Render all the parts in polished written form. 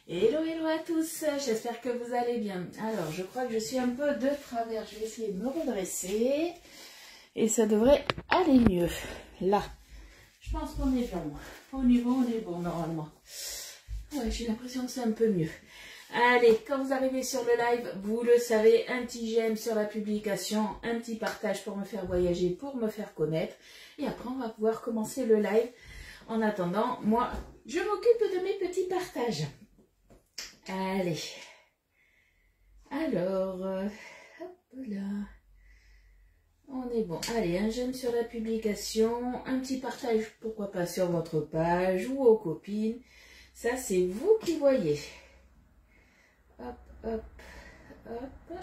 Hello, hello à tous, j'espère que vous allez bien. Alors, je crois que je suis un peu de travers, je vais essayer de me redresser et ça devrait aller mieux. Là, je pense qu'on est bon. Au niveau, on est bon normalement. Ouais, j'ai l'impression que c'est un peu mieux. Allez, quand vous arrivez sur le live, vous le savez, un petit j'aime sur la publication, un petit partage pour me faire voyager, pour me faire connaître. Et après, on va pouvoir commencer le live. En attendant, moi, je m'occupe de mes petits partages. Allez. Alors, hop là. On est bon. Allez, un j'aime sur la publication, un petit partage, pourquoi pas sur votre page ou aux copines. Ça, c'est vous qui voyez. Hop, hop, hop.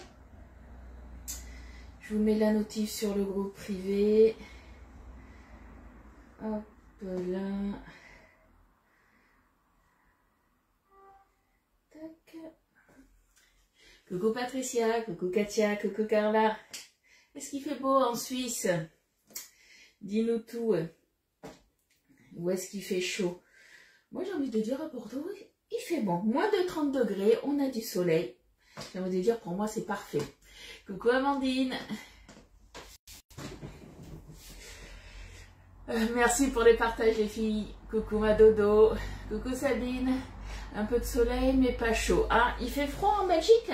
Je vous mets la notif sur le groupe privé. Hop là. Tac. Coucou Patricia, coucou Katia, coucou Carla. Est-ce qu'il fait beau en Suisse? Dis-nous tout. Où est-ce qu'il fait chaud? Moi, j'ai envie de dire à Bordeaux, il fait bon. Moins de 30 degrés, on a du soleil. J'ai envie de dire, pour moi, c'est parfait. Coucou Amandine. Merci pour les partages, les filles. Coucou ma dodo. Coucou Sabine. Un peu de soleil, mais pas chaud. Ah, il fait froid en Belgique?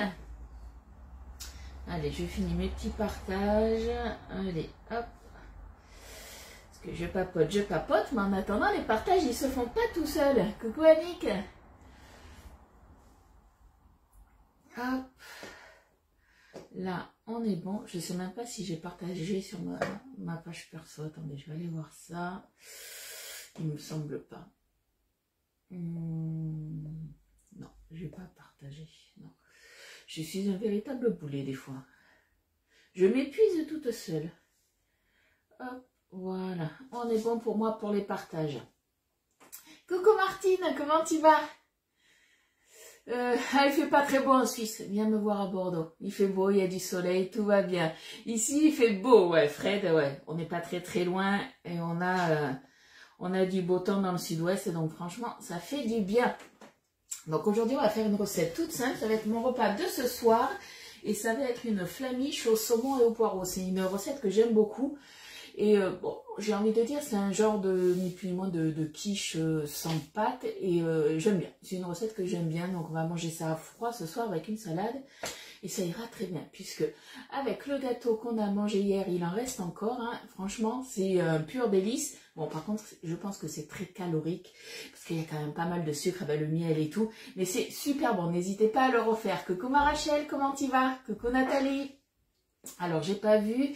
Allez, je finis mes petits partages. Allez, hop. Parce que je papote, mais en attendant, les partages, ils se font pas tout seuls. Coucou Annick. Hop. Là, on est bon. Je sais même pas si j'ai partagé sur ma page perso. Attendez, je vais aller voir ça. Il me semble pas. Non, je vais pas partager. Non. Je suis un véritable boulet des fois. Je m'épuise toute seule. Hop, voilà. On est bon pour moi pour les partages. Coucou Martine, comment tu vas? Il fait pas très beau en Suisse. Viens me voir à Bordeaux. Il fait beau, il y a du soleil, tout va bien. Ici, il fait beau, ouais, Fred, ouais. On n'est pas très loin et on a du beau temps dans le sud-ouest. Donc franchement, ça fait du bien. Donc aujourd'hui, on va faire une recette toute simple. Ça va être mon repas de ce soir. Et ça va être une flamiche au saumon et au poireau. C'est une recette que j'aime beaucoup. Et bon, j'ai envie de dire, c'est un genre de, ni plus ni moins, de quiche sans pâte. Et j'aime bien. C'est une recette que j'aime bien. Donc on va manger ça à froid ce soir avec une salade. Et ça ira très bien. Puisque avec le gâteau qu'on a mangé hier, il en reste encore. Hein. Franchement, c'est un pur délice. Bon, par contre, je pense que c'est très calorique. Parce qu'il y a quand même pas mal de sucre avec le miel et tout. Mais c'est super bon. N'hésitez pas à le refaire. Coucou Marachel, comment tu vas? Coucou Nathalie. Alors, j'ai pas vu.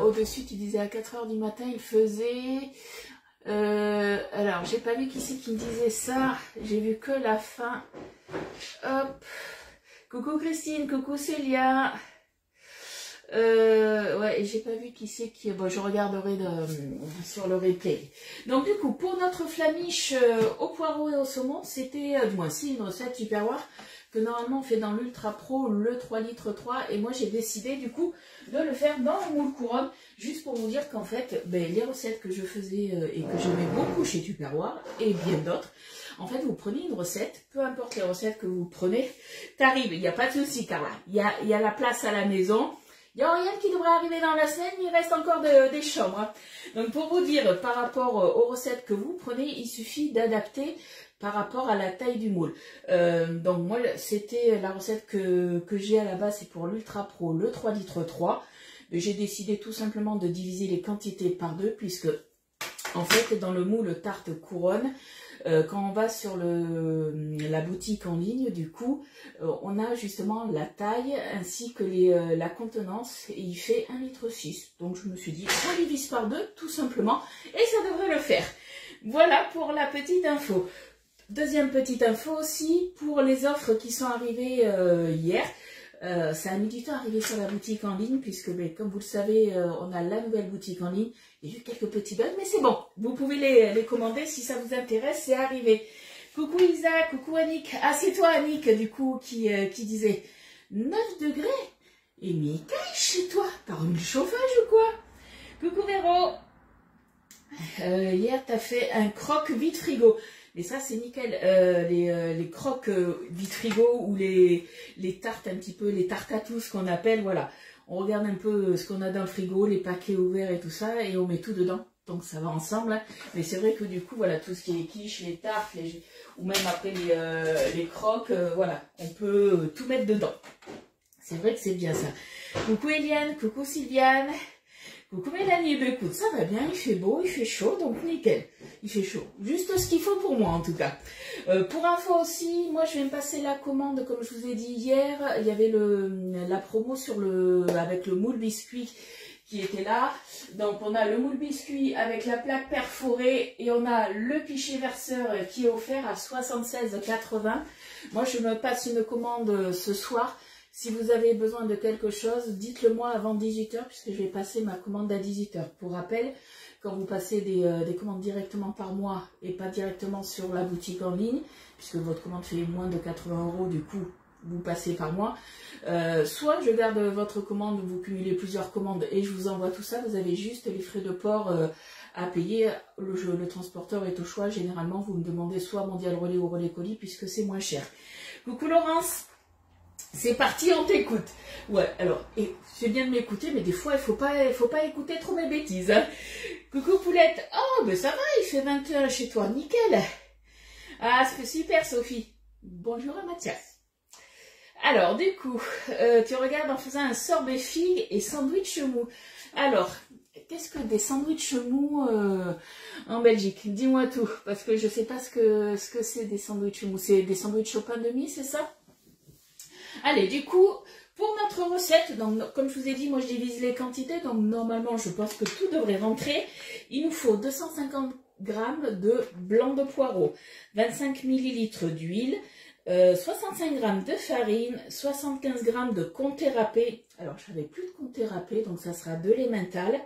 Au-dessus, tu disais à 4 h du matin, il faisait... alors, j'ai pas vu qui c'est qui me disait ça. J'ai vu que la fin. Hop. Coucou Christine, coucou Célia. Ouais, j'ai pas vu qui c'est qui... Bon, je regarderai sur le replay. Donc, du coup, pour notre flamiche au poireau et au saumon, c'était... du moins, c'est une recette Tupperware que normalement on fait dans l'Ultra Pro, le 3 litres 3. Et moi, j'ai décidé, du coup, de le faire dans le moule couronne. Juste pour vous dire qu'en fait, ben, les recettes que je faisais et que j'aimais beaucoup chez Tupperware, et bien d'autres, en fait, vous prenez une recette, peu importe les recettes que vous prenez, t'arrives, il n'y a pas de souci, Carla. Il y a la place à la maison. Il n'y a rien qui devrait arriver dans la semaine, il reste encore des chambres. Hein. Donc, pour vous dire, par rapport aux recettes que vous prenez, il suffit d'adapter par rapport à la taille du moule. Donc, moi, c'était la recette que j'ai à la base, c'est pour l'Ultra Pro, le 3 litres 3. J'ai décidé tout simplement de diviser les quantités par deux, puisque, en fait, dans le moule tarte couronne, quand on va sur la boutique en ligne, du coup, on a justement la taille ainsi que la contenance et il fait 1,6 litre. Donc je me suis dit, on divise par deux tout simplement et ça devrait le faire. Voilà pour la petite info. Deuxième petite info aussi, pour les offres qui sont arrivées hier. Ça a mis du temps à arriver sur la boutique en ligne puisque, comme vous le savez, on a la nouvelle boutique en ligne. Il y a eu quelques petits bugs, mais c'est bon. Vous pouvez les commander si ça vous intéresse, c'est arrivé. Coucou Isa, coucou Annick. Ah, c'est toi Annick, du coup, qui disait 9 degrés. Et mais il caille chez toi. T'as remis le chauffage ou quoi? Coucou Véro. Hier, t'as fait un croque vide frigo. Mais ça, c'est nickel. Les croques vide frigo ou les tartes un petit peu, les tartes à tout, ce qu'on appelle, voilà. On regarde un peu ce qu'on a dans le frigo, les paquets ouverts et tout ça, et on met tout dedans. Donc ça va ensemble. Hein. Mais c'est vrai que du coup, voilà, tout ce qui est quiche, les tartes, ou même après les croques, voilà, on peut tout mettre dedans. C'est vrai que c'est bien ça. Coucou Eliane, coucou Sylviane. Coucou Mélanie, ben écoute, ça va bien, il fait beau, il fait chaud, donc nickel. Il fait chaud. Juste ce qu'il faut pour moi en tout cas. Pour info aussi, moi je vais me passer la commande, comme je vous ai dit hier, il y avait la promo sur avec le moule biscuit qui était là. Donc on a le moule biscuit avec la plaque perforée et on a le pichet verseur qui est offert à 76,80. Moi je me passe une commande ce soir. Si vous avez besoin de quelque chose, dites-le moi avant 18 h puisque je vais passer ma commande à 18 h. Pour rappel, quand vous passez des commandes directement par mois et pas directement sur la boutique en ligne, puisque votre commande fait moins de 80 €, du coup, vous passez par mois, soit je garde votre commande, vous cumulez plusieurs commandes et je vous envoie tout ça, vous avez juste les frais de port à payer. Le transporteur est au choix. Généralement, vous me demandez soit Mondial Relais ou Relais Colis puisque c'est moins cher. Coucou Laurence! C'est parti, on t'écoute. Ouais, alors, c'est bien de m'écouter, mais des fois, il faut pas écouter trop mes bêtises. Hein. Coucou Poulette. Oh, ben ça va, il fait 21 chez toi, nickel. Ah, c'est super Sophie. Bonjour à Mathias. Alors, du coup, tu regardes en faisant un sorbet figue et sandwich mou. Alors, qu'est-ce que des sandwichs mous en Belgique? Dis-moi tout, parce que je sais pas ce que c'est des sandwichs mous. C'est des sandwichs au pain de mie, c'est ça? Allez, du coup, pour notre recette, donc comme je vous ai dit, moi je divise les quantités, donc normalement je pense que tout devrait rentrer. Il nous faut 250 g de blanc de poireau, 25 ml d'huile, 65 g de farine, 75 g de comté râpé. Alors je n'avais plus de comté râpé, donc ça sera de l'emmental.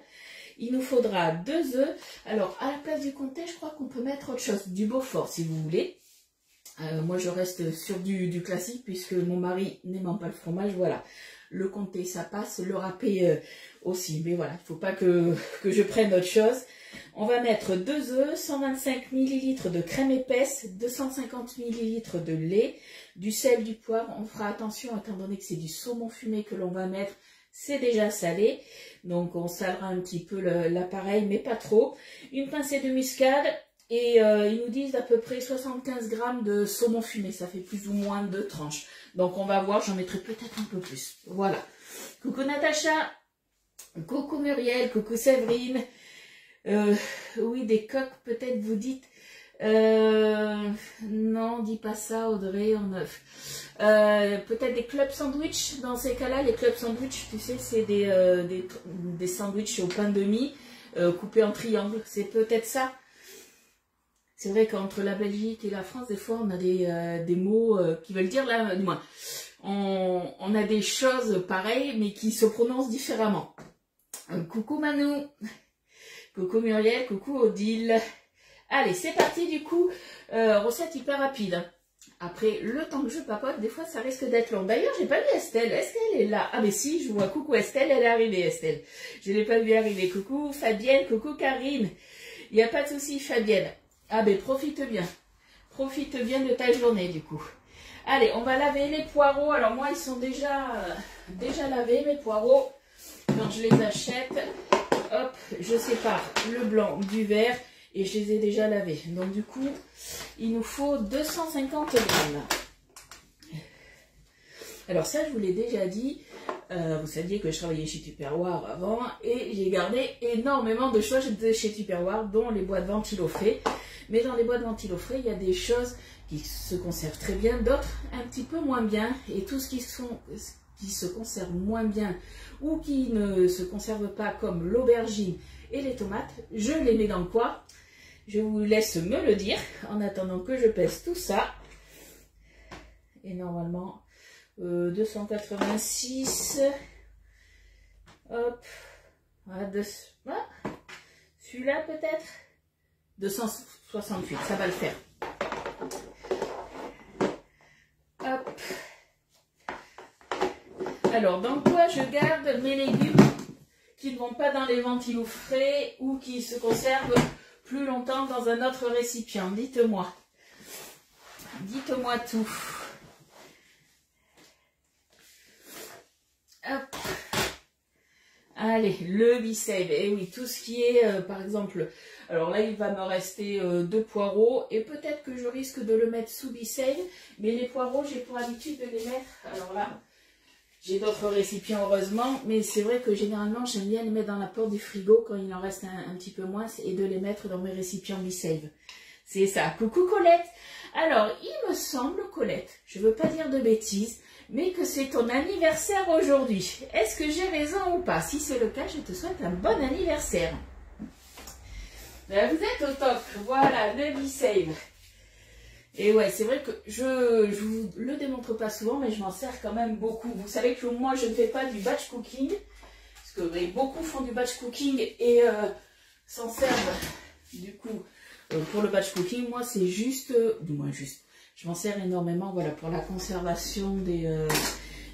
Il nous faudra 2 œufs. Alors à la place du comté, je crois qu'on peut mettre autre chose, du Beaufort si vous voulez. Moi je reste sur du classique puisque mon mari n'aimant pas le fromage, voilà. Le comté ça passe, le râpé aussi, mais voilà, il ne faut pas que je prenne autre chose. On va mettre 2 œufs, 125 ml de crème épaisse, 250 ml de lait, du sel, du poivre. On fera attention étant donné que c'est du saumon fumé que l'on va mettre, c'est déjà salé. Donc on salera un petit peu l'appareil, mais pas trop. Une pincée de muscade. Et ils nous disent à peu près 75 g de saumon fumé. Ça fait plus ou moins 2 tranches. Donc on va voir, j'en mettrai peut-être un peu plus. Voilà. Coucou Natacha. Coucou Muriel. Coucou Séverine. Oui, des coques, peut-être vous dites. Non, dis pas ça Audrey en neuf. Peut-être des clubs sandwich. Dans ces cas-là, les clubs sandwich, tu sais, c'est des sandwichs au pain de mie coupés en triangle. C'est peut-être ça. C'est vrai qu'entre la Belgique et la France, des fois, on a des mots qui veulent dire, là, du moins, on a des choses pareilles, mais qui se prononcent différemment. Coucou Manou, coucou Muriel, coucou Odile. Allez, c'est parti du coup, recette hyper rapide. Après, le temps que je papote, des fois, ça risque d'être long. D'ailleurs, j'ai pas vu Estelle. Estelle est là. Ah, mais si, je vois. Coucou Estelle, elle est arrivée, Estelle. Je l'ai pas vue arriver. Coucou Fabienne, coucou Karine. Il n'y a pas de souci, Fabienne. Ah ben profite bien de ta journée du coup. Allez, on va laver les poireaux. Alors moi ils sont déjà lavés mes poireaux. Quand je les achète, hop, je sépare le blanc du vert et je les ai déjà lavés. Donc du coup, il nous faut 250 g. Alors ça je vous l'ai déjà dit. Vous saviez que je travaillais chez Tupperware avant et j'ai gardé énormément de choses de chez Tupperware, dont les boîtes ventilofrais. Mais dans les boîtes ventilofrais, il y a des choses qui se conservent très bien, d'autres un petit peu moins bien. Et tout ce qui se conserve moins bien ou qui ne se conserve pas, comme l'aubergine et les tomates, je les mets dans quoi? Je vous laisse me le dire en attendant que je pèse tout ça. Et normalement, 286. Hop. Ah, celui-là peut-être 268, ça va le faire. Hop. Alors, dans quoi je garde mes légumes qui ne vont pas dans les ventilos frais ou qui se conservent plus longtemps dans un autre récipient? Dites-moi. dites-moi tout. Hop. Allez, le Be-Save. Et oui, tout ce qui est, par exemple, alors là, il va me rester 2 poireaux. Et peut-être que je risque de le mettre sous Be-Save. Mais les poireaux, j'ai pour habitude de les mettre. Alors là, j'ai d'autres récipients, heureusement. Mais c'est vrai que généralement, j'aime bien les mettre dans la porte du frigo quand il en reste un petit peu moins. Et de les mettre dans mes récipients Be-Save. C'est ça. Coucou Colette. Alors, il me semble, Colette, je ne veux pas dire de bêtises, mais que c'est ton anniversaire aujourd'hui. Est-ce que j'ai raison ou pas? Si c'est le cas, je te souhaite un bon anniversaire. Ben, vous êtes au top. Voilà, le Be-Save. Et ouais, c'est vrai que je vous le démontre pas souvent, mais je m'en sers quand même beaucoup. Vous savez que moi, je ne fais pas du batch cooking, parce que beaucoup font du batch cooking et s'en servent du coup pour le batch cooking. Moi, c'est juste, du moins juste. Je m'en sers énormément, voilà, pour la conservation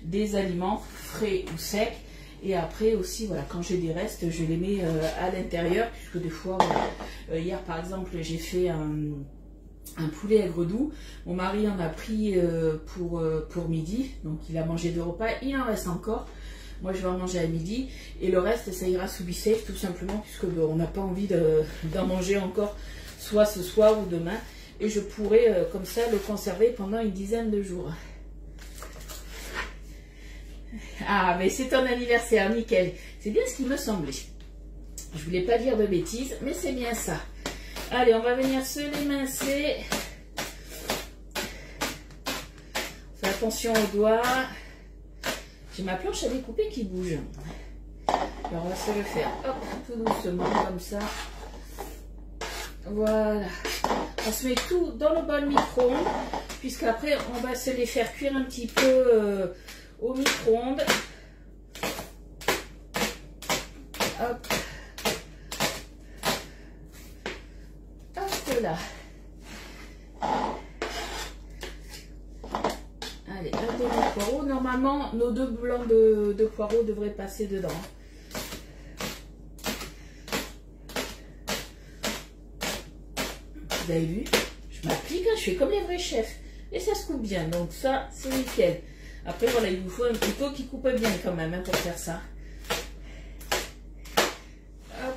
des aliments frais ou secs. Et après aussi, voilà, quand j'ai des restes, je les mets à l'intérieur. Puisque des fois, voilà, hier par exemple, j'ai fait un poulet aigre doux. Mon mari en a pris pour midi. Donc il a mangé 2 repas. Il en reste encore. Moi, je vais en manger à midi. Et le reste, ça ira sous Be-Save, tout simplement, puisque on n'a pas envie d'en manger encore, soit ce soir ou demain. Et je pourrais comme ça le conserver pendant une dizaine de jours. Ah, mais c'est ton anniversaire, nickel. C'est bien ce qui me semblait. Je voulais pas dire de bêtises, mais c'est bien ça. Allez, on va venir se l'émincer. Fais attention aux doigts. J'ai ma planche à découper qui bouge. Alors on va se le faire, hop, tout doucement, comme ça. Voilà. On se met tout dans le bol micro-ondes, puisqu'après on va se les faire cuire un petit peu au micro-ondes. Hop. Hop là. Allez, un demi-poireau. Normalement, nos 2 blancs de poireaux devraient passer dedans. Vous avez vu? Je m'applique, hein, je fais comme les vrais chefs. Et ça se coupe bien, donc ça, c'est nickel. Après, voilà, il vous faut un couteau qui coupe bien quand même, hein, pour faire ça. Hop.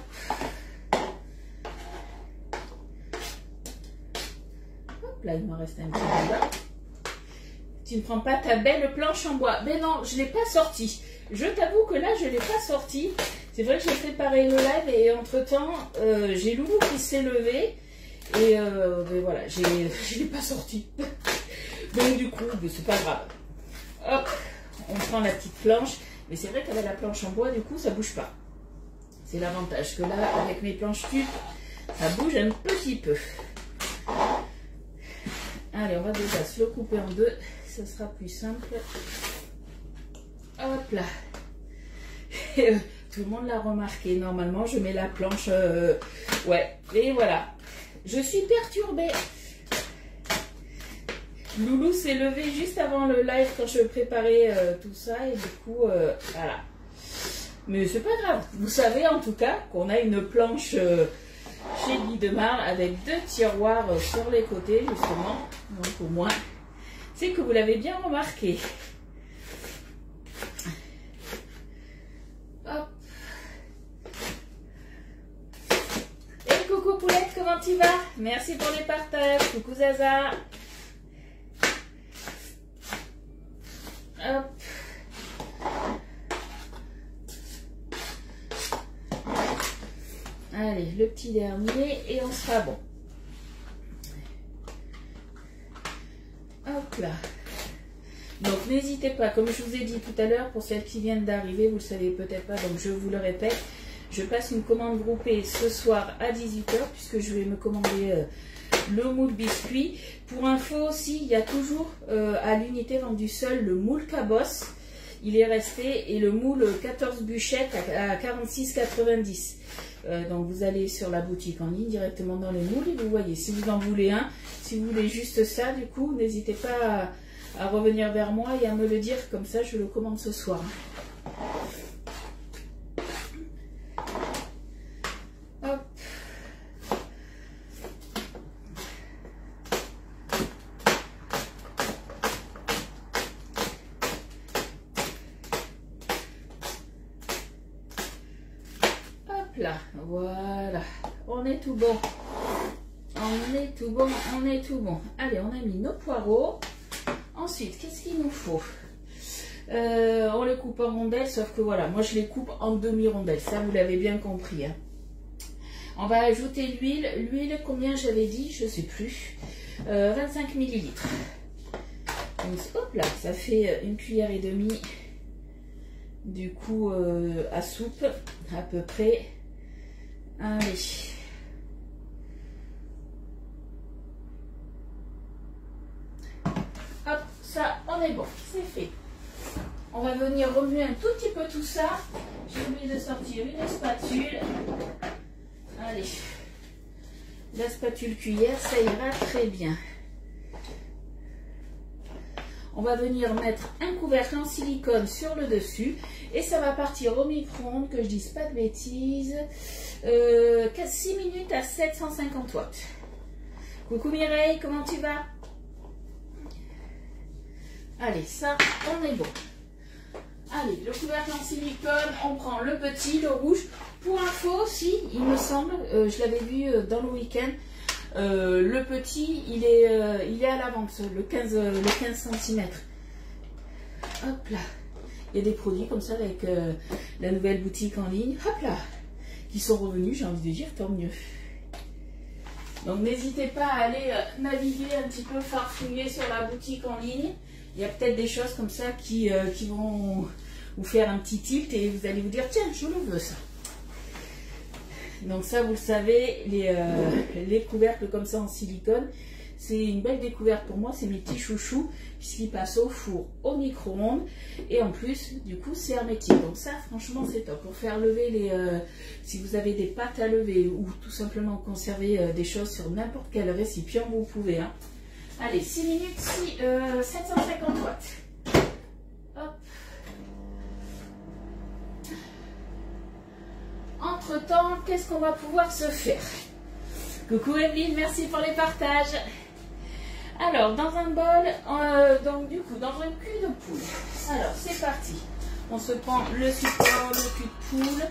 Hop là, il m'en reste un petit peu là. Tu ne prends pas ta belle planche en bois. Mais non, je ne l'ai pas sortie. Je t'avoue que là, je ne l'ai pas sortie. C'est vrai que j'ai préparé le live et entre-temps, j'ai Loulou qui s'est levé. Et mais voilà, je ne l'ai pas sorti. Donc du coup, c'est pas grave. Hop, on prend la petite planche. Mais c'est vrai qu'avec la planche en bois, du coup, ça bouge pas. C'est l'avantage que là, avec mes planches tubes, ça bouge un petit peu. Allez, on va déjà se le couper en 2. Ça sera plus simple. Hop là. Tout le monde l'a remarqué. Normalement, je mets la planche... ouais, et voilà. Je suis perturbée. Loulou s'est levé juste avant le live quand je préparais tout ça. Et du coup, voilà. Mais c'est pas grave. Vous savez en tout cas qu'on a une planche chez Guy de Marle avec 2 tiroirs sur les côtés justement. Donc au moins, c'est que vous l'avez bien remarqué. Hop. Et coucou Poulette, comment tu vas? Merci pour les partages. Coucou Zaza. Hop. Allez, le petit dernier et on sera bon. Hop là. Donc n'hésitez pas, comme je vous ai dit tout à l'heure, pour celles qui viennent d'arriver, vous ne le savez peut-être pas, donc je vous le répète, je passe une commande groupée ce soir à 18 h puisque je vais me commander le moule biscuit. Pour info aussi, il y a toujours à l'unité vendue seule le moule Cabos. Il est resté et le moule 14 bûchettes à 46,90. Donc vous allez sur la boutique en ligne directement dans les moules et vous voyez si vous en voulez un, si vous voulez juste ça, du coup n'hésitez pas à revenir vers moi et à me le dire, comme ça je le commande ce soir. Hop. là, voilà, on est tout bon. On est tout bon, on est tout bon. Allez, on a mis nos poireaux. Ensuite, qu'est-ce qu'il nous faut? On les coupe en rondelles, sauf que voilà, moi je les coupe en demi-rondelles. Ça, vous l'avez bien compris. Hein. On va ajouter l'huile. L'huile, combien j'avais dit? Je ne sais plus. 25 ml. Donc, hop là, ça fait 1,5 cuillère. Du coup, à soupe, à peu près. Allez. Hop, ça, on est bon, c'est fait. On va venir remuer un tout petit peu tout ça. J'ai oublié de sortir une spatule. Allez, la spatule cuillère, ça ira très bien. On va venir mettre un couvercle en silicone sur le dessus et ça va partir au micro-ondes, que je dise pas de bêtises, 6 minutes à 750 watts. Coucou Mireille, comment tu vas? Allez, ça, on est bon. Allez, le couvercle en silicone, on prend le petit, le rouge. Pour info aussi, il me semble, je l'avais vu dans le week-end, le petit, il est à la vente, le 15 cm. Hop là. Il y a des produits comme ça avec la nouvelle boutique en ligne, hop là, qui sont revenus, j'ai envie de dire, tant mieux. Donc n'hésitez pas à aller naviguer un petit peu, farfouiller sur la boutique en ligne. Il y a peut-être des choses comme ça qui vont vous faire un petit tilt et vous allez vous dire, tiens, je le veux ça. Donc ça, vous le savez, les couvercles comme ça en silicone, c'est une belle découverte pour moi, c'est mes petits chouchous, puisqu'ils passent au four, au micro-ondes, et en plus, du coup, c'est hermétique. Donc ça, franchement, c'est top. Pour faire lever si vous avez des pâtes à lever, ou tout simplement conserver des choses sur n'importe quel récipient, vous pouvez. Hein. Allez, 6 minutes, 750 watts. Hop. Entre-temps, qu'est-ce qu'on va pouvoir se faire? Coucou Evelyne, merci pour les partages. Alors, dans un bol, donc du coup, dans un cul de poule. Alors, c'est parti. On se prend le support, le cul de poule.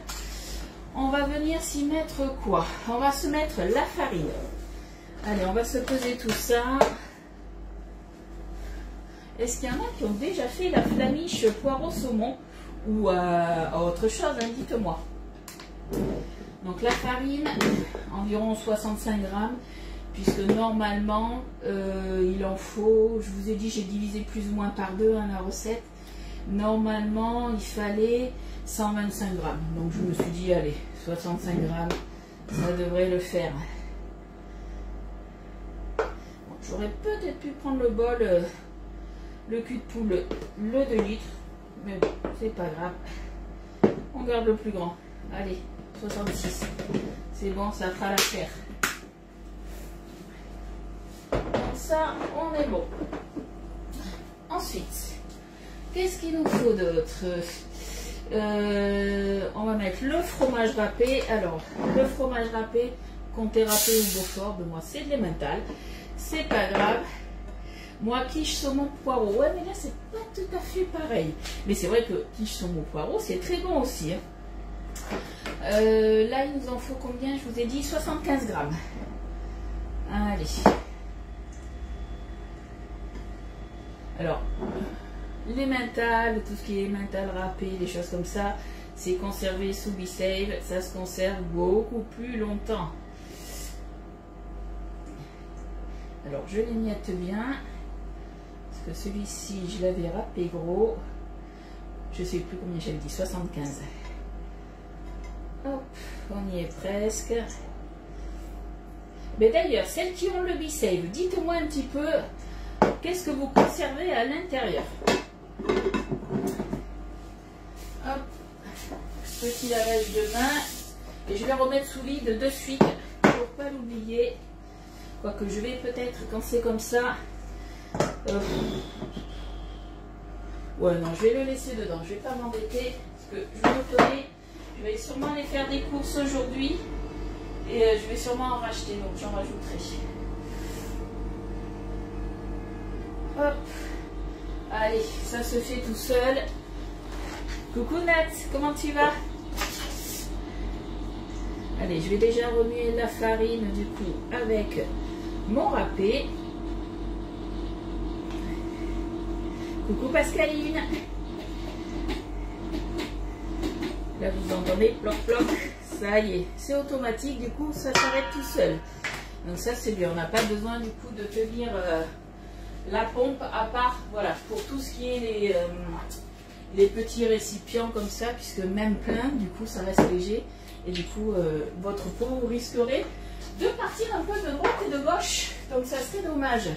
On va venir s'y mettre quoi? On va se mettre la farine. Allez, on va se peser tout ça. Est-ce qu'il y en a qui ont déjà fait la flamiche poireau saumon ou autre chose, hein, dites-moi. Donc la farine, environ 65 grammes, puisque normalement, il en faut, je vous ai dit, j'ai divisé plus ou moins par 2 la recette. Normalement, il fallait 125 grammes. Donc je me suis dit, allez, 65 grammes, ça devrait le faire. Bon, j'aurais peut-être pu prendre le bol, le cul de poule, le 2 litres, mais bon, c'est pas grave. On garde le plus grand. Allez, 66. C'est bon, ça fera l'affaire. Donc ça, on est bon. Ensuite, qu'est-ce qu'il nous faut d'autre? On va mettre le fromage râpé. Alors, le fromage râpé, comptez râpé ou Beaufort, de moi c'est de l'emmental. C'est pas grave. Moi, quiche saumon poireau. Ouais, mais là, c'est pas tout à fait pareil. Mais c'est vrai que quiche saumon poireau, c'est très bon aussi. Hein. Là, il nous en faut combien? Je vous ai dit 75 grammes. Allez. Alors, l'emmental, tout ce qui est emmental râpé, des choses comme ça, c'est conservé sous B-Save. Ça se conserve beaucoup plus longtemps. Alors, je l'émiette bien. Parce que celui-ci, je l'avais râpé gros. Je ne sais plus combien j'avais dit, 75. Hop, on y est presque. Mais d'ailleurs, celles qui ont le B-Save, dites-moi un petit peu, qu'est-ce que vous conservez à l'intérieur? Hop, petit lavage de main. Et je vais remettre sous vide de suite, pour ne pas l'oublier. Quoique je vais peut-être, quand c'est comme ça... ouais, non, je vais le laisser dedans. Je ne vais pas m'embêter, parce que je me connais. Je vais sûrement aller faire des courses aujourd'hui. Et je vais sûrement en racheter, donc j'en rajouterai. Hop. Allez, ça se fait tout seul. Coucou Nat, comment tu vas? Allez, je vais déjà remuer la farine du coup avec mon râpé. Coucou Pascaline. Là vous entendez ploc ploc. Ça y est, c'est automatique, du coup ça s'arrête tout seul. Donc ça c'est bien, on n'a pas besoin du coup de tenir la pompe à part, voilà, pour tout ce qui est les petits récipients comme ça, puisque même plein, du coup ça reste léger. Et du coup, votre pot, vous risquerez de partir un peu de droite et de gauche. Donc ça serait dommage.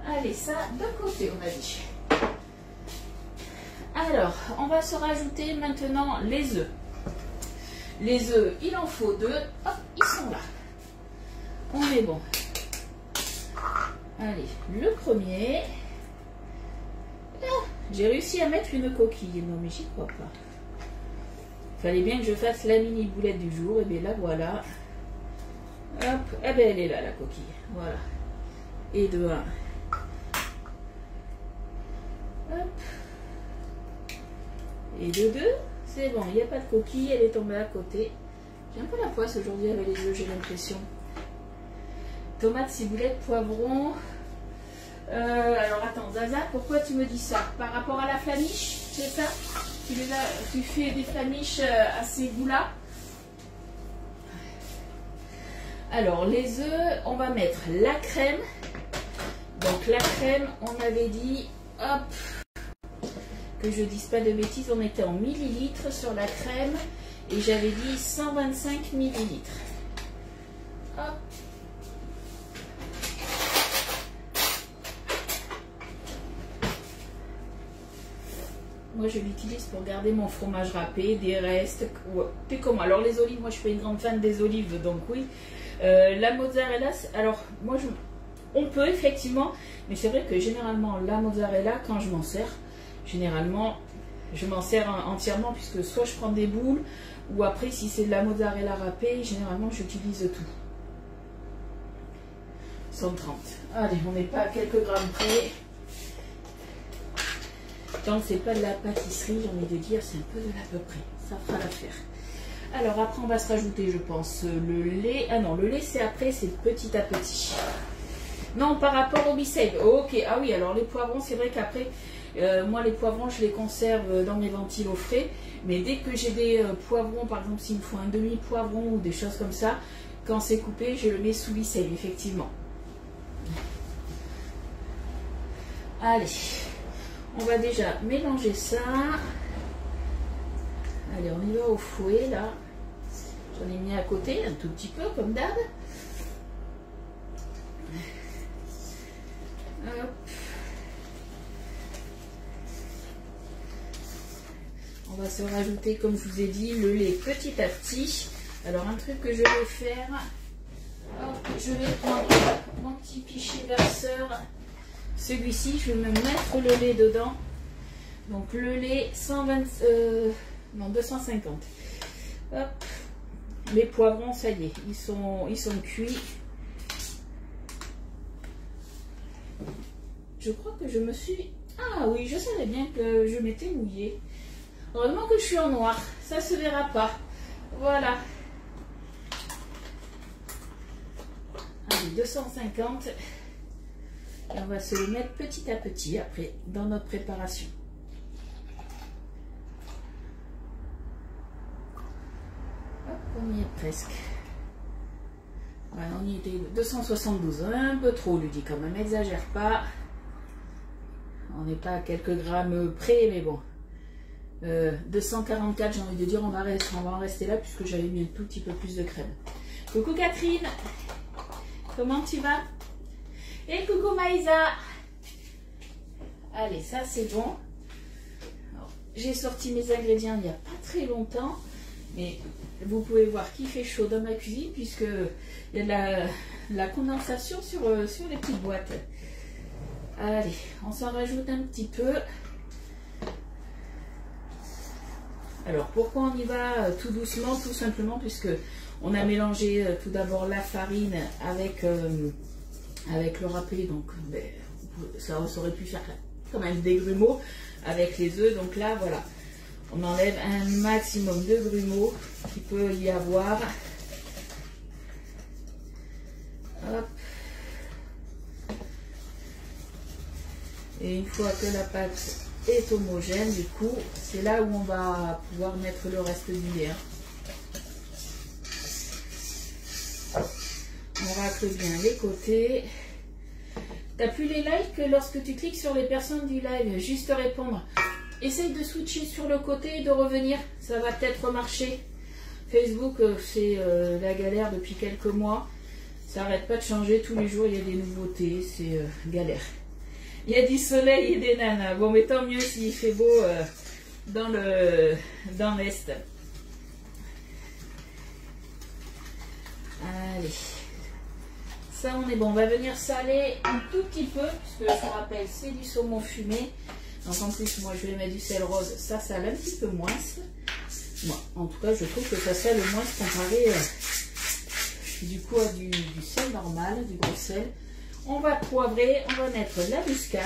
Allez, ça de côté, on a dit. Alors, on va se rajouter maintenant les œufs. Les œufs, il en faut 2. Hop, ils sont là. On est bon. Allez, le premier. Là, j'ai réussi à mettre une coquille. Non, mais j'y crois pas. Fallait bien que je fasse la mini boulette du jour. Et bien là, voilà. Hop, eh bien elle est là, la coquille. Voilà. Et de 1. Hop. Et de 2. C'est bon, il n'y a pas de coquille. Elle est tombée à côté. J'ai un peu la poisse aujourd'hui avec les œufs, j'ai l'impression. Tomates, ciboulette, poivron. Alors attends, Zaza, pourquoi tu me dis ça? Par rapport à la flamiche, c'est ça? Tu fais des flamiches à ces goûts-là. Alors, les œufs, on va mettre la crème. Donc, la crème, on avait dit, hop, que je dise pas de bêtises, on était en millilitres sur la crème. Et j'avais dit 125 millilitres. Hop. Moi, je l'utilise pour garder mon fromage râpé, des restes. Puis comment? Alors, les olives, moi, je suis une grande fan des olives, donc oui. La mozzarella, alors, moi, on peut effectivement, mais c'est vrai que généralement, la mozzarella, quand je m'en sers, généralement, je m'en sers entièrement, puisque soit je prends des boules, ou après, si c'est de la mozzarella râpée, généralement, j'utilise tout. 130. Allez, on n'est pas à quelques grammes près. Tant que c'est pas de la pâtisserie, j'ai envie de dire, c'est un peu de l'à peu près. Ça fera l'affaire. Alors après, on va se rajouter, je pense, le lait. Ah non, le lait, c'est après, c'est petit à petit. Non, par rapport au Be-Save. Ok, ah oui, alors les poivrons, c'est vrai qu'après, moi, les poivrons, je les conserve dans mes ventilos frais. Mais dès que j'ai des poivrons, par exemple, s'il me faut un demi-poivron ou des choses comme ça, quand c'est coupé, je le mets sous Be-Save, effectivement. Allez. On va déjà mélanger ça. Allez, on y va au fouet, là. J'en ai mis à côté, un tout petit peu, comme d'hab. Hop. On va se rajouter, comme je vous ai dit, le lait petit à petit. Alors, un truc que je vais faire, hop, je vais prendre mon petit pichet verseur. Celui-ci, je vais me mettre le lait dedans. Donc le lait 250. Hop. Les poivrons, ça y est, ils sont cuits. Je crois que je me suis... Ah oui, je savais bien que je m'étais mouillée. Heureusement que je suis en noir, ça se verra pas. Voilà. Allez, 250. Et on va se le mettre petit à petit après dans notre préparation. Hop, on y est presque. Ouais, on y était 272, un peu trop, lui dit quand même, exagère pas. On n'est pas à quelques grammes près, mais bon. 244, j'ai envie de dire, on va en rester là puisque j'avais mis un tout petit peu plus de crème. Coucou Catherine, comment tu vas? Et coucou Maïsa. Allez, ça c'est bon. J'ai sorti mes ingrédients il n'y a pas très longtemps. Mais vous pouvez voir qu'il fait chaud dans ma cuisine puisque il y a de la condensation sur les petites boîtes. Allez, on s'en rajoute un petit peu. Alors pourquoi on y va tout doucement? Tout simplement puisque on a mélangé tout d'abord la farine avec le râpé, donc ben, ça aurait pu faire quand même des grumeaux avec les œufs. Donc là, voilà, on enlève un maximum de grumeaux qu'il peut y avoir. Hop. Et une fois que la pâte est homogène, du coup, c'est là où on va pouvoir mettre le reste du lait. On racle bien les côtés. T'as plus les likes lorsque tu cliques sur les personnes du live, juste répondre. Essaye de switcher sur le côté et de revenir, ça va peut-être marcher. Facebook, c'est la galère depuis quelques mois. Ça n'arrête pas de changer, tous les jours il y a des nouveautés, c'est galère. Il y a du soleil et des nanas. Bon, mais tant mieux s'il fait beau dans l'Est. Allez. Ça, on est bon. On va venir saler un tout petit peu, puisque je vous rappelle, c'est du saumon fumé. Donc en plus, moi, je vais mettre du sel rose. Ça sale un petit peu moins. Moi, en tout cas, je trouve que ça sale moins comparé du coup à du sel normal, du gros sel. On va poivrer, on va mettre la muscade.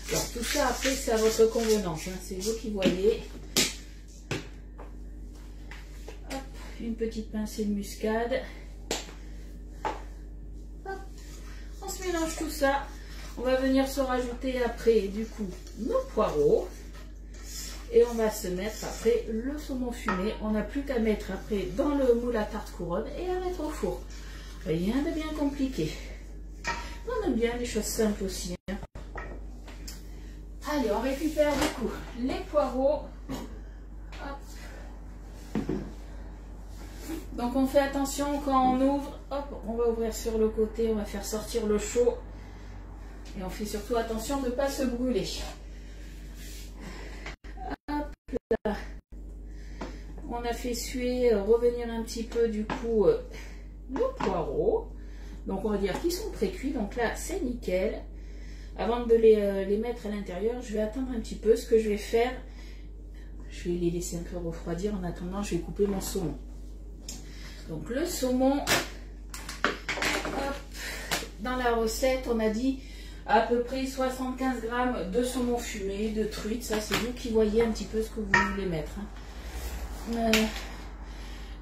Alors tout ça après c'est à votre convenance, hein, c'est vous qui voyez. Hop, une petite pincée de muscade. Hop. On se mélange tout ça. On va venir se rajouter après du coup nos poireaux. Et on va se mettre après le saumon fumé. On n'a plus qu'à mettre après dans le moule à tarte couronne et à mettre au four. Rien de bien compliqué. On aime bien les choses simples aussi. Hein. Allez, on récupère du coup les poireaux. Hop. Donc on fait attention quand on ouvre. Hop, on va ouvrir sur le côté, on va faire sortir le chaud. Et on fait surtout attention de ne pas se brûler. Hop là. On a fait suer, revenir un petit peu du coup nos poireaux. Donc on va dire qu'ils sont pré-cuits, donc là c'est nickel. Avant de les mettre à l'intérieur, je vais attendre un petit peu. Ce que je vais faire, je vais les laisser un peu refroidir. En attendant, je vais couper mon saumon. Donc le saumon, hop, dans la recette, on a dit à peu près 75 grammes de saumon fumé, de truite. Ça c'est vous qui voyez un petit peu ce que vous voulez mettre. Hein.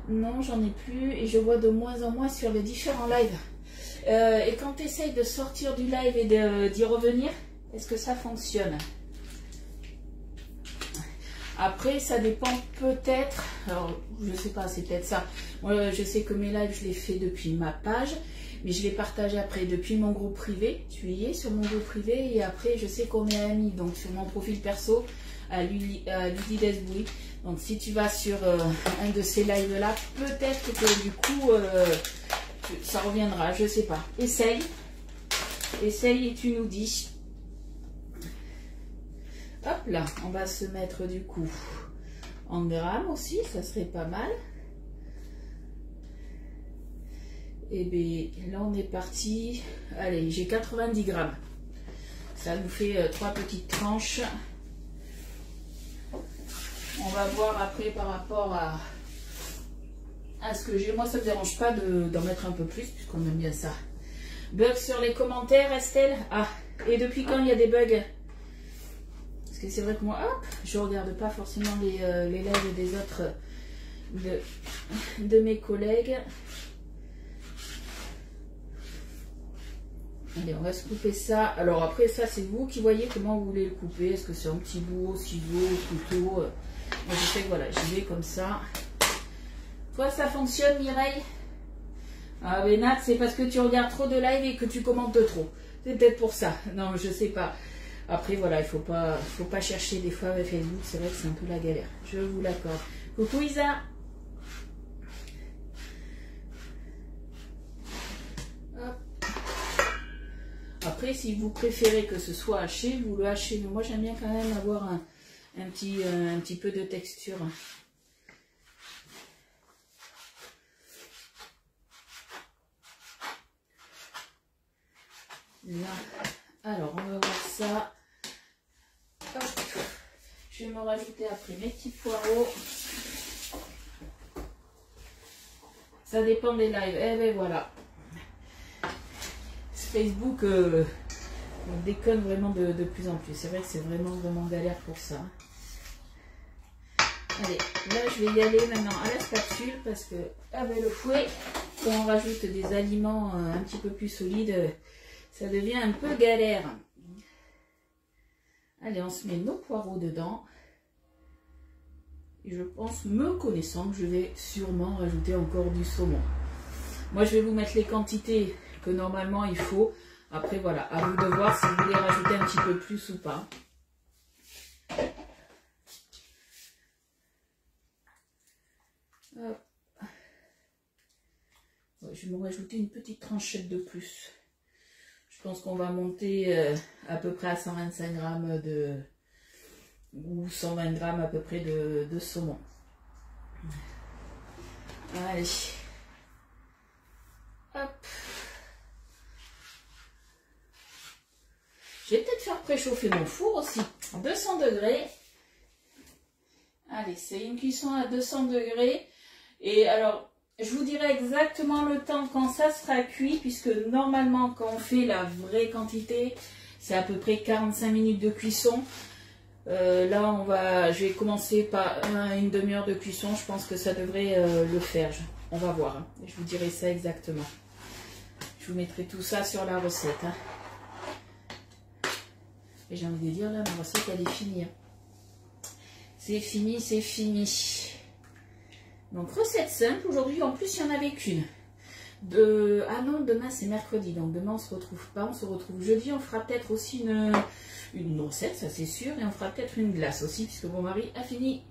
Non, j'en ai plus et je vois de moins en moins sur les différents lives. Et quand tu essayes de sortir du live et d'y revenir, est-ce que ça fonctionne? Après, ça dépend peut-être, alors je sais pas, c'est peut-être ça. Moi, je sais que mes lives, je les fais depuis ma page, mais je les partage après depuis mon groupe privé. Tu y es sur mon groupe privé et après, je sais qu'on est amis, donc sur mon profil perso, à Ludie Desbouy. Donc si tu vas sur un de ces lives-là, peut-être que du coup... ça reviendra, je sais pas. Essaye. Essaye et tu nous dis. Hop là, on va se mettre du coup en grammes aussi, ça serait pas mal. Et bien là on est parti. Allez, j'ai 90 grammes. Ça nous fait 3 petites tranches. On va voir après par rapport à ce que j'ai. Moi ça ne me dérange pas d'en mettre un peu plus puisqu'on aime bien ça. Bugs sur les commentaires, Estelle. Ah, et depuis quand il y a des bugs? Parce que c'est vrai que moi, hop, je regarde pas forcément les lives des autres de mes collègues. Allez, on va se couper ça. Alors après ça c'est vous qui voyez comment vous voulez le couper. Est-ce que c'est un petit bout, au ciseau, au couteau? Moi je sais que voilà, j'y vais comme ça. Toi, ça fonctionne, Mireille? Ah, mais Nat, c'est parce que tu regardes trop de live et que tu commentes trop. C'est peut-être pour ça. Non, je sais pas. Après, voilà, il faut pas chercher des fois avec Facebook. C'est vrai que c'est un peu la galère. Je vous l'accorde. Coucou, Isa. Hop. Après, si vous préférez que ce soit haché, vous le hachez. Mais moi, j'aime bien quand même avoir un petit peu de texture. Là, alors on va voir ça. Hop. Je vais me rajouter après mes petits poireaux. Ça dépend des lives. Eh ben voilà. Facebook on déconne vraiment de plus en plus. C'est vrai que c'est vraiment galère pour ça. Allez, là je vais y aller maintenant à la spatule parce que avec le fouet, quand on rajoute des aliments un petit peu plus solides, ça devient un peu galère. Allez, on se met nos poireaux dedans. Et je pense, me connaissant, que je vais sûrement rajouter encore du saumon. Moi, je vais vous mettre les quantités que normalement il faut. Après, voilà, à vous de voir si vous voulez rajouter un petit peu plus ou pas. Hop. Ouais, je vais me rajouter une petite tranchette de plus. Je pense qu'on va monter à peu près à 125 grammes de... ou 120 grammes à peu près de saumon. Allez. Hop. Je vais peut-être faire préchauffer mon four aussi. 200 degrés. Allez, c'est une cuisson à 200 degrés. Et alors, je vous dirai exactement le temps quand ça sera cuit, puisque normalement, quand on fait la vraie quantité, c'est à peu près 45 minutes de cuisson. Là, je vais commencer par une demi-heure de cuisson. Je pense que ça devrait le faire. On va voir. Hein. Je vous dirai ça exactement. Je vous mettrai tout ça sur la recette. Hein. Et j'ai envie de dire, là, ma recette, elle est finie. Hein. C'est fini, c'est fini. Donc, recette simple. Aujourd'hui, en plus, il n'y en avait qu'une. Ah non, demain, c'est mercredi. Donc, demain, on ne se retrouve pas. On se retrouve jeudi. On fera peut-être aussi une recette, ça c'est sûr. Et on fera peut-être une glace aussi, puisque mon mari a fini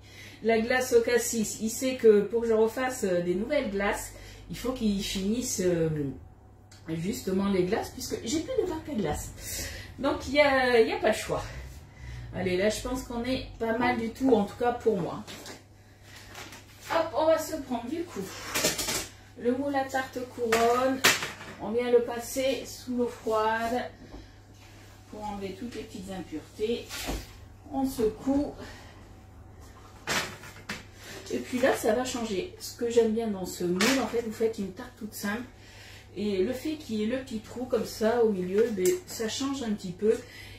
la glace au cassis. Il sait que pour que je refasse des nouvelles glaces, il faut qu'il finisse justement les glaces, puisque j'ai plus de marque à glace. Donc, il n'y a pas le choix. Allez, là, je pense qu'on est pas mal du tout, en tout cas pour moi. Hop, on va se prendre du coup le moule à tarte couronne. On vient le passer sous l'eau froide pour enlever toutes les petites impuretés. On secoue. Et puis là, ça va changer. Ce que j'aime bien dans ce moule, en fait, vous faites une tarte toute simple. Et le fait qu'il y ait le petit trou comme ça au milieu, ben, ça change un petit peu.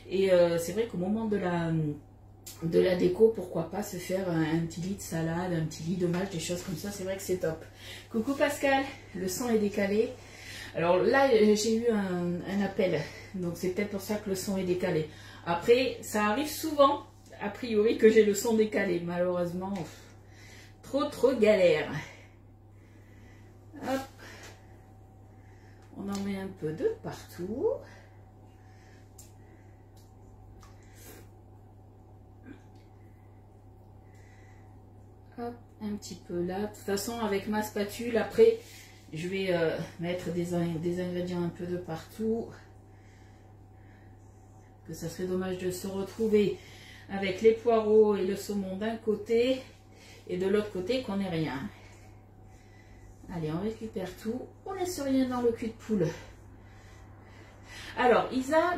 Et c'est vrai qu'au moment de la déco, pourquoi pas se faire un petit lit de salade, un petit lit de mâche, des choses comme ça, c'est vrai que c'est top. Coucou Pascal, le son est décalé. Alors là, j'ai eu un appel, donc c'est peut-être pour ça que le son est décalé. Après, ça arrive souvent, a priori, que j'ai le son décalé. Malheureusement, trop galère. Hop. On en met un peu de partout. Hop, un petit peu là. De toute façon, avec ma spatule, après, je vais mettre des ingrédients un peu de partout. Que ça serait dommage de se retrouver avec les poireaux et le saumon d'un côté et de l'autre côté qu'on n'ait rien. Allez, on récupère tout. On laisse rien dans le cul de poule. Alors, Isa,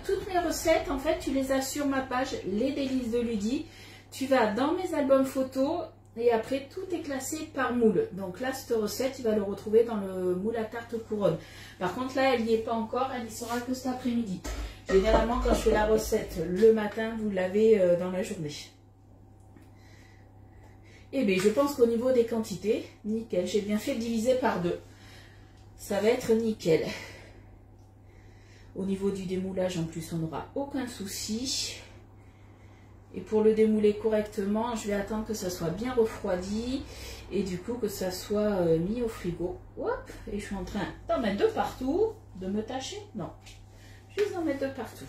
toutes mes recettes, en fait, tu les as sur ma page, Les Délices de Ludie. Tu vas dans mes albums photos et après, tout est classé par moule. Donc là, cette recette, tu vas le retrouver dans le moule à tarte couronne. Par contre, là, elle n'y est pas encore. Elle y sera que cet après-midi. Généralement, quand je fais la recette le matin, vous l'avez dans la journée. Eh bien, je pense qu'au niveau des quantités, nickel. J'ai bien fait diviser par 2. Ça va être nickel. Au niveau du démoulage, en plus, on n'aura aucun souci. Et pour le démouler correctement, je vais attendre que ça soit bien refroidi. Et du coup, que ça soit mis au frigo. Hop, et je suis en train d'en mettre de partout. De me tâcher? Non. Juste d'en mettre de partout.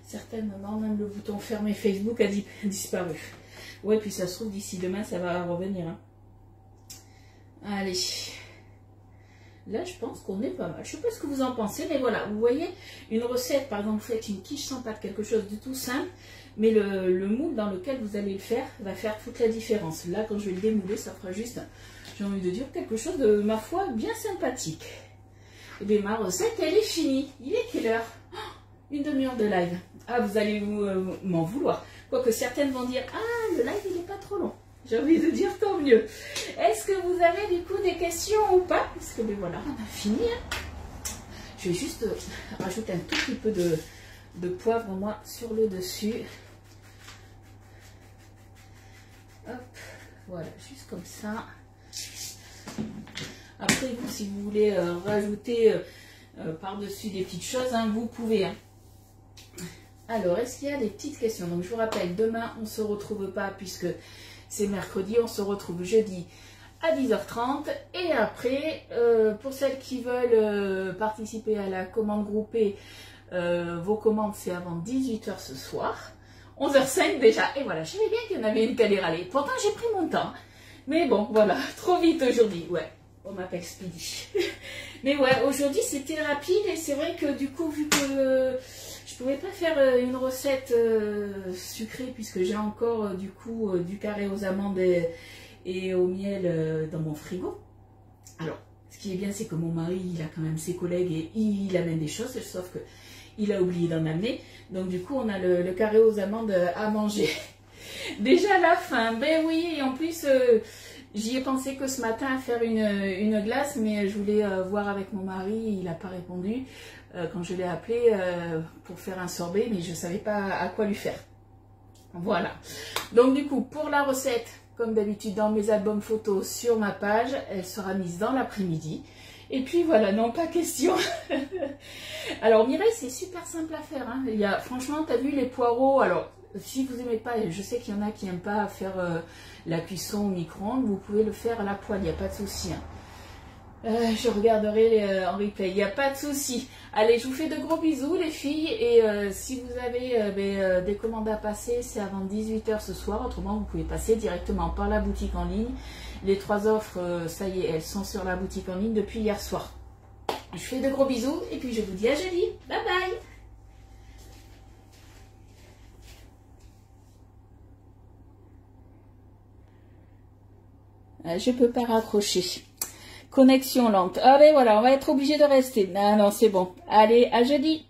Certainement, même le bouton fermer Facebook a disparu. Ouais, puis ça se trouve, d'ici demain, ça va revenir. Hein. Allez. Là, je pense qu'on est pas mal. Je ne sais pas ce que vous en pensez, mais voilà. Vous voyez, une recette, par exemple, vous faites une quiche sans pâte, quelque chose de tout simple. Mais le moule dans lequel vous allez le faire va faire toute la différence. Là, quand je vais le démouler, ça fera juste, j'ai envie de dire, quelque chose de, ma foi, bien sympathique. Et bien, ma recette, elle est finie. Il est quelle heure? Une demi-heure de live. Ah, vous allez m'en vouloir. Quoique certaines vont dire, ah, le live, il n'est pas trop long. J'ai envie de dire tant mieux. Est-ce que vous avez du coup des questions ou pas? Parce que ben voilà, on a fini. Hein. Je vais juste rajouter un tout petit peu de poivre moi sur le dessus. Hop, voilà, juste comme ça. Après, vous, si vous voulez rajouter par-dessus des petites choses, hein, vous pouvez. Hein. Alors, est-ce qu'il y a des petites questions? Donc, je vous rappelle, demain, on ne se retrouve pas puisque c'est mercredi. On se retrouve jeudi à 10h30. Et après, pour celles qui veulent participer à la commande groupée, vos commandes, c'est avant 18h ce soir. 11h05 déjà. Et voilà, je savais bien qu'il y en avait une qui allait râler. Pourtant, j'ai pris mon temps. Mais bon, voilà, trop vite aujourd'hui. Ouais, on m'appelle Speedy. Mais ouais, aujourd'hui, c'était rapide. Et c'est vrai que du coup, vu que je pouvais pas faire une recette sucrée, puisque j'ai encore du coup du carré aux amandes et au miel dans mon frigo. Alors, ce qui est bien, c'est que mon mari, il a quand même ses collègues et il amène des choses, sauf que il a oublié d'en amener. Donc du coup, on a le carré aux amandes à manger. Déjà la faim, ben oui, et en plus, j'y ai pensé que ce matin à faire une glace, mais je voulais voir avec mon mari, il n'a pas répondu quand je l'ai appelé pour faire un sorbet, mais je ne savais pas à quoi lui faire. Voilà. Donc du coup, pour la recette, comme d'habitude dans mes albums photos sur ma page, elle sera mise dans l'après-midi. Et puis voilà, non, pas question. Alors Mireille, c'est super simple à faire. Hein. Il y a, franchement, tu as vu les poireaux. Alors, si vous n'aimez pas, je sais qu'il y en a qui n'aiment pas faire la cuisson au micro-ondes, vous pouvez le faire à la poêle, il n'y a pas de souci. Hein. Je regarderai en replay, il n'y a pas de souci. Allez, je vous fais de gros bisous les filles. Et si vous avez des commandes à passer, c'est avant 18h ce soir. Autrement, vous pouvez passer directement par la boutique en ligne. Les 3 offres, ça y est, elles sont sur la boutique en ligne depuis hier soir. Je fais de gros bisous et puis je vous dis à jeudi. Bye bye. Je peux pas raccrocher. Connexion lente. Ah ben voilà, on va être obligé de rester. Non, non, c'est bon. Allez, à jeudi.